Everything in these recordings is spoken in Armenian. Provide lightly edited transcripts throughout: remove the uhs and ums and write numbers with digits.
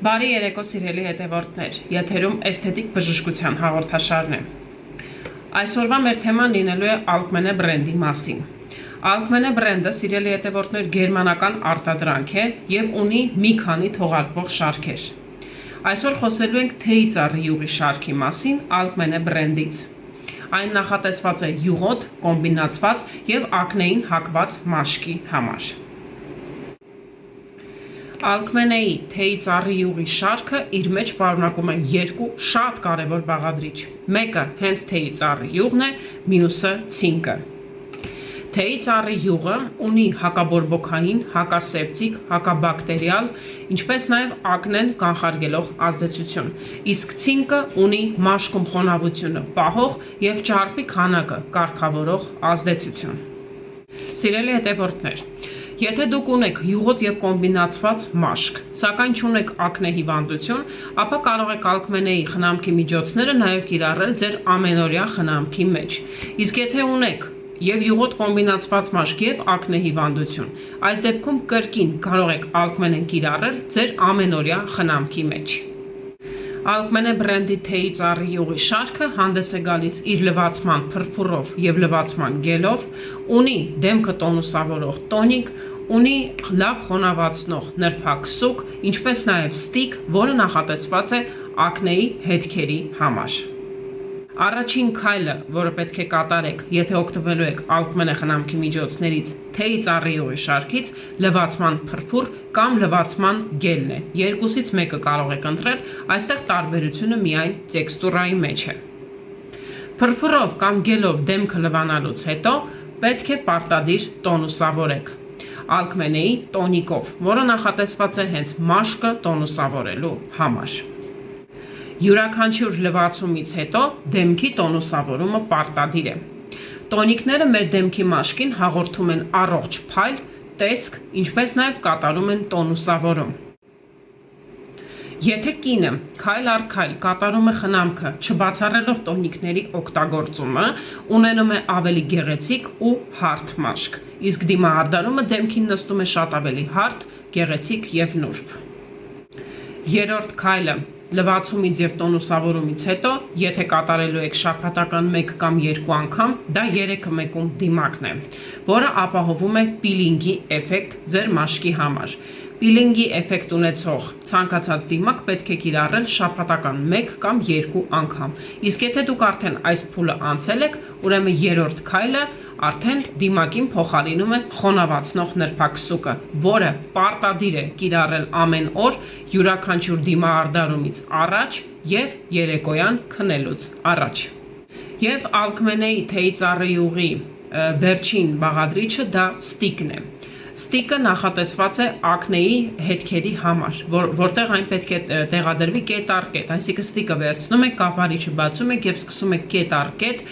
Բարի երեկո սիրելի հետևորդներ, եթերում էսթետիկ բժշկության հաղորդաշարն է։ Այսօրվա մեր թեման լինելու է Alkmene բրենդի մասին։ Alkmene բրենդը, սիրելի հետևորդներ, գերմանական արտադրանք է եւ ունի մի քանի թողարկվող շարքեր։ Այսօր խոսելու ենք թեյի ծառի յուղի շարքի մասին Alkmene բրենդից։ Այն նախատեսված է յուղոտ, կոմբինացված եւ ակնեին հակված մաշկի համար։ Alkmene-ի թեյի ծառի յուղի շարքը իր մեջ պարունակում է երկու շատ կարևոր բաղադրիչ։ Մեկը հենց թեյի ծառի յուղն է, մյուսը ցինկը։ Թեյի ծառի յուղը ունի հակաբորբոքային, հակասեպտիկ, հակաբակտերիալ, ինչպես նաև ակնեն կանխարգելող ազդեցություն, իսկ ցինկը ունի մաշկում խոնավությունը պահող եւ ճարպի քանակը կարգավորող ազդեցություն։ Սիրելի հետևորդներ, եթե դուք ունեք յուղոտ եւ կոմբինացված մաշկ, սակայն չունեք ակնե հիվանդություն, ապա կարող եք Alkmene-ի խնամքի միջոցները նաև կիրառել ձեր ամենօրյա խնամքի մեջ։ Իսկ եթե ունեք եւ յուղոտ կոմբինացված մաշկ եւ ակնե հիվանդություն, այս դեպքում կրկին կարող եք Alkmene-ն կիրառել ձեր ամենօրյա խնամքի մեջ։ Alkmene բրենդի թեյի ծառի յուղի շարքը հանդես է գալիս իր լվացման փրփուրով եւ լվացման գելով, ունի դեմքը տոնուսավորող տոնիկ, ունի լավ խոնավացնող նրբակ սուկ, ինչպես նաև ստիկ, որը նախատեսված է ակնեի հետքերի համար։ Առաջին քայլը, որը պետք է կատարեք, եթե օգտվելու եք Alkmene խնամքի միջոցներից թեյի ծառի յուղի շարքից, լվացման փրփուր կամ լվացման գելն է։ Երկուսից մեկը կարող եք ընտրել, այստեղ տարբերությունը միայն տեքստուրայի մեջ է։ Փրփուրով կամ գելով դեմքը լվանալուց հետո պետք է պարտադիր տոնուսավորեք Alkmene-ի տոնիկով, որը նախատեսված է հենց մաշկը տոնուսավորելու համար։ Յուրաքանչյուր լվացումից հետո դեմքի տոնուսավորումը պարտադիր է։ Տոնիկները մեր դեմքի մաշկին հաղորդում են առողջ փայլ, տեսք, ինչպես նաև կատարում են տոնուսավորում։ Եթե կինը քայլ առ քայլ կատարում է խնամքը, չբացառելով տոնիկների օգտագործումը, ունենում է ավելի գեղեցիկ ու հարթ մաշկ, իսկ դիմահարդարումը դեմքին նստում է շատ ավելի հարթ, գեղեցիկ եւ նուրբ։ Երրորդ քայլը լվացումից եւ տոնուսավորումից հետո, եթե կատարելու եք շաբաթական 1 կամ 2 անգամ, դա 3-ը 1-ում դիմակն է, որը ապահովում է պիլինգի էֆեկտ ձեր մաշկի համար։ Պիլինգի էֆեկտ ունեցող ցանկացած դիմակ պետք է կիրառել շաբաթական 1 կամ 2 անգամ։ Իսկ եթե դուք արդեն այս փուլը անցել եք, ուրեմն երրորդ քայլը արդեն դիմակին փոխարինում է խոնավացնող նրբակ սուկը, որը պարտադիր է կիրառել ամեն օր յուրաքանչյուր դիմահարդարումից առաջ եւ երեկոյան քնելուց առաջ։ Եվ Alkmene-ի թեյի ծառի յուղի վերջին բաղադրիչը դա ստիկն է։ Ստիկը նախատեսված է ակնեի հետքերի համար, որտեղ այն պետք է տեղադրվի կետ առ կետ, այսինքն ստիկը վերցնում եք, կապարիչը բացում եք եւ սկսում եք կետ առ կետ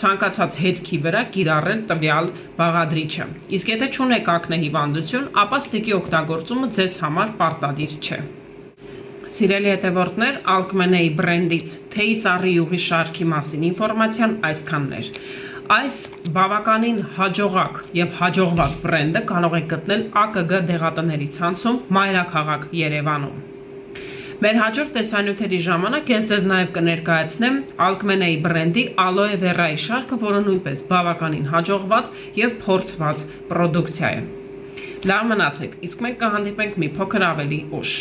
ցանկացած հետքի վրա կիրառել տվյալ բաղադրիչը։ Իսկ եթե չունեք ակնե հիվանդություն, ապա ստիկի օգտագործումը ձեզ համար պարտադիր չէ։ Սիրելի հետևորդներ, Alkmene-ի բրենդից թեյի ծառի յուղի շարքի մասին ինֆորմացիան այսքանն էր։ Այս բավականին հաջողակ եւ հաջողված բրենդը կարող եք գտնել ԱԿԳ դեղատների ցանցում մայրաքաղաք Երևանում։ Մեր հաջորդ տեսանյութերի ժամանակ ես ձեզ նաեւ կներկայացնեմ Alkmene-ի բրենդի ալոե վերայի շարքը, որը նույնպես բավականին հաջողված եւ փորձված պրոդուկցիա է։ Լավ մնացեք, իսկ մենք կհանդիպենք մի փոքր ավելի ուշ։